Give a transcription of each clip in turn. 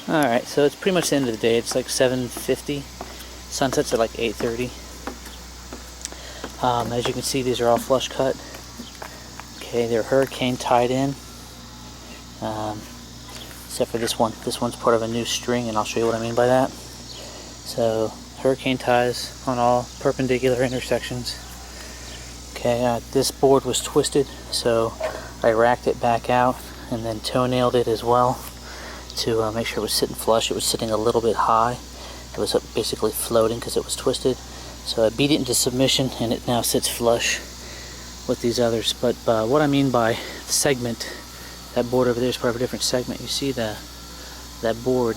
Alright, so it's pretty much the end of the day. It's like 7:50. Sunsets are like 8:30. As you can see, these are all flush cut. Okay, they're hurricane tied in. Except for this one. This one's part of a new string, and I'll show you what I mean by that. So, hurricane ties on all perpendicular intersections. Okay, this board was twisted, so I racked it back out and then toenailed it as well to make sure it was sitting flush. It was sitting a little bit high. It was basically floating because it was twisted. So I beat it into submission, and it now sits flush with these others. But what I mean by segment, that board over there is part of a different segment. You see that board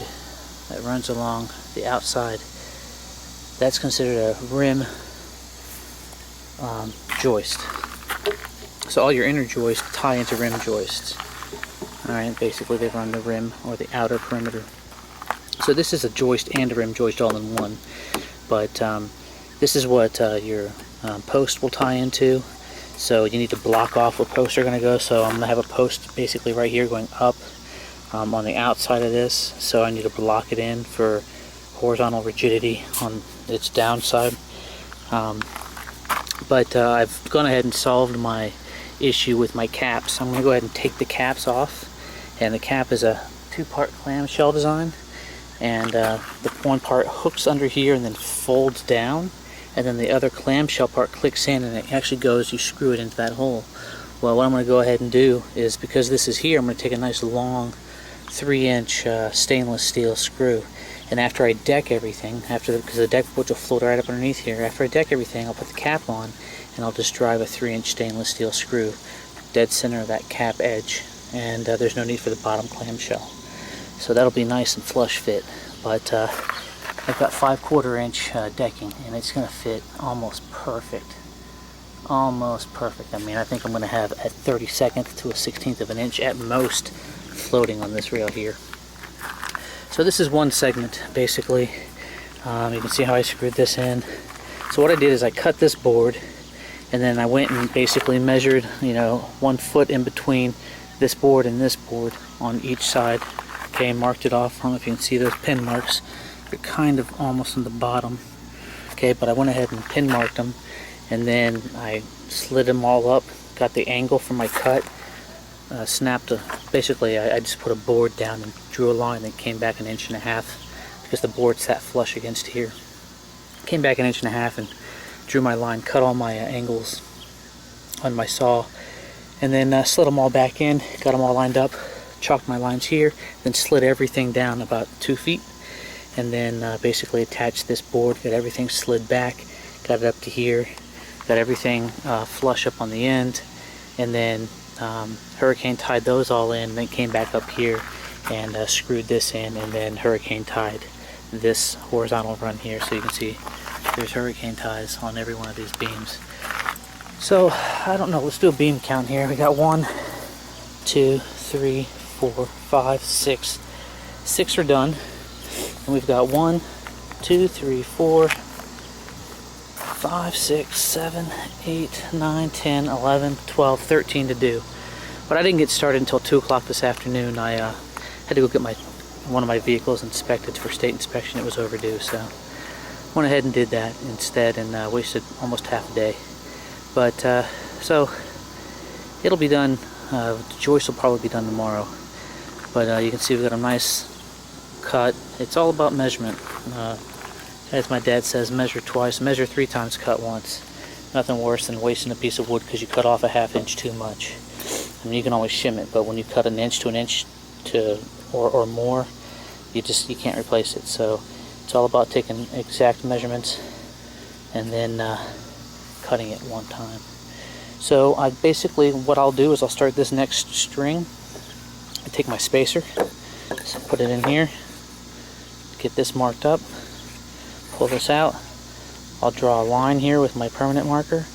that runs along the outside. That's considered a rim joist. So all your inner joists tie into rim joists. Alright, basically they run the rim or the outer perimeter. So this is a joist and a rim joist all in one. But this is what your post will tie into. So you need to block off where posts are going to go. So I'm going to have a post basically right here going up on the outside of this. So I need to block it in for horizontal rigidity on its downside. But I've gone ahead and solved my issue with my caps. I'm going to go ahead and take the caps off. And the cap is a two-part clamshell design. And the one part hooks under here and then folds down. And then the other clamshell part clicks in, and it actually goes, you screw it into that hole. Well, what I'm going to go ahead and do is, because this is here, I'm going to take a nice long 3-inch stainless steel screw. And after I deck everything, because the deck boards will float right up underneath here, after I deck everything, I'll put the cap on, and I'll just drive a 3-inch stainless steel screw dead center of that cap edge. And there's no need for the bottom clamshell. So that'll be nice and flush fit. But I've got 5/4 inch decking, and it's going to fit almost perfect. Almost perfect. I mean, I think I'm going to have a 32nd to a 16th of an inch at most floating on this rail here. So this is one segment, basically. You can see how I screwed this in. So what I did is I cut this board, and then I went and basically measured, 1 foot in between this board and this board on each side. Okay, marked it off. I don't know if you can see those pin marks. They're kind of almost on the bottom. Okay, but I went ahead and pin marked them, and then I slid them all up, got the angle for my cut, basically I just put a board down and drew a line that came back 1.5 inches because the board sat flush against here. Came back 1.5 inches and drew my line, cut all my angles on my saw, and then slid them all back in, got them all lined up, chalked my lines here, then slid everything down about 2 feet, and then basically attached this board, got everything slid back, got it up to here, got everything flush up on the end, and then hurricane tied those all in, then came back up here and screwed this in, and then hurricane tied this horizontal run here. So you can see there's hurricane ties on every one of these beams. So I don't know, let's do a beam count here. We got 1, 2, 3, 4, 5, 6. 6 are done. And we've got 1, 2, 3, 4, 5, 6, 7, 8, 9, 10, 11, 12, 13 to do. But I didn't get started until 2 o'clock this afternoon. I had to go get one of my vehicles inspected for state inspection. It was overdue, so went ahead and did that instead, and wasted almost half a day. But so it'll be done. The joist will probably be done tomorrow. But you can see we've got a nice cut. It's all about measurement. As my dad says, measure twice, measure 3 times, cut once. Nothing worse than wasting a piece of wood because you cut off a 1/2 inch too much. I mean, you can always shim it, but when you cut 1 inch to 1 inch or more, you can't replace it. So it's all about taking exact measurements and then cutting it one time. So what I'll do is I'll start this next string. I take my spacer, so put it in here, get this marked up, pull this out. I'll draw a line here with my permanent marker.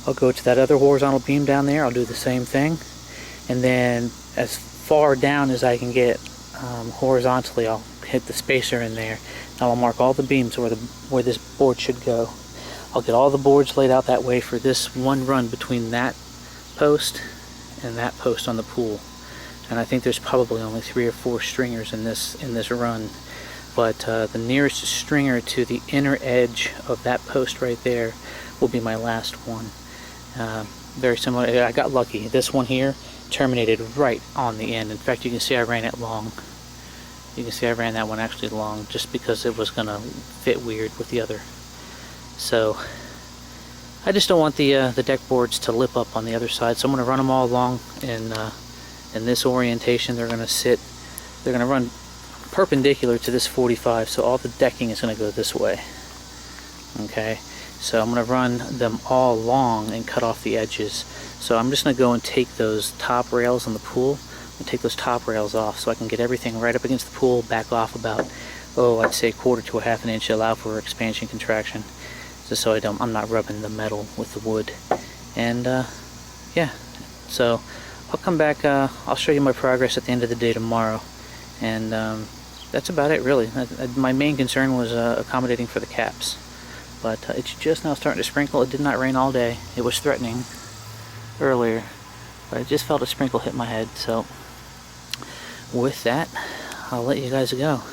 I'll go to that other horizontal beam down there. I'll do the same thing, and then as far down as I can get horizontally, I'll hit the spacer in there. Now I'll mark all the beams where this board should go. I'll get all the boards laid out that way for this one run between that post and that post on the pool. and I think there's probably only 3 or 4 stringers in this run. But the nearest stringer to the inner edge of that post right there will be my last one. Very similar. I got lucky. This one here terminated right on the end. In fact, you can see I ran it long. You can see I ran that one actually long just because it was going to fit weird with the other. So I just don't want the deck boards to lip up on the other side. So I'm going to run them all along in this orientation. They're going to run perpendicular to this 45, so all the decking is going to go this way. Okay, so I'm going to run them all long and cut off the edges. So I'm just going to go and take those top rails on the pool and take those top rails off so I can get everything right up against the pool, back off about, I'd say 1/4 to 1/2 inch, allow for expansion contraction, just so I'm not rubbing the metal with the wood. And yeah, so I'll come back, I'll show you my progress at the end of the day tomorrow. And that's about it, really. My main concern was accommodating for the caps. But it's just now starting to sprinkle. It did not rain all day. It was threatening earlier, but I just felt a sprinkle hit my head. So with that, I'll let you guys go.